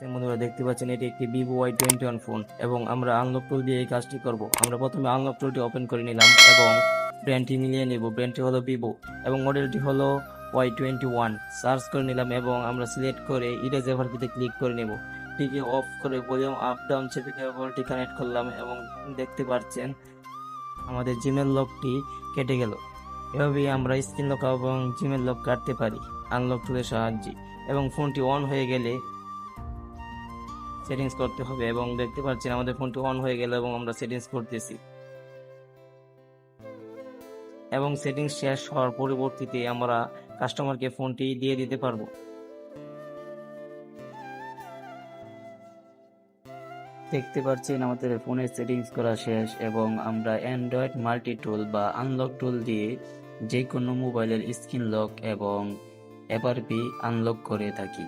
বন্ধুরা দেখতে পাচ্ছেন এটি একটি ভিভো Y21 ফোন এবং আমরা আনলক টুল দিয়ে এই কাজটি করব। আমরা প্রথমে আনলক টুলটি ওপেন করে নিলাম এবং ব্র্যান্ডটি মিলিয়ে নেব। ব্র্যান্ডটি হলো ভিভো এবং মডেলটি হলো Y21। সার্চ করে নিলাম এবং আমরা সিলেক্ট করে ইরেজ এভারটিতে ক্লিক করে নেব। টিকে অফ করে ভলিউম আপ ডাউন চেপে কেবলটি কানেক্ট করলাম এবং দেখতে পাচ্ছেন আমাদের জিমেল লকটি কেটে গেল। এভাবেই আমরা স্ক্রিন লক এবং জিমেল লক কাটতে পারি আনলক টুলের সাহায্যে। এবং ফোনটি অন হয়ে গেলে সেটিংস করতে হবে এবং দেখতে পাচ্ছেন আমাদের ফোনটি অন হয়ে গেল এবং আমরা সেটিংস করতেছি এবং সেটিংস শেষ হওয়ার পরবর্তীতে আমরা কাস্টমারকে ফোনটি দিয়ে দিতে পারবো। দেখতে পাচ্ছেন আমাদের ফোনের সেটিংস করা শেষ এবং আমরা অ্যান্ড্রয়েড মাল্টি টুল বা আনলক টুল দিয়ে যে কোনো মোবাইলের স্ক্রিন লক এবং এফআরপি আনলক করে থাকি।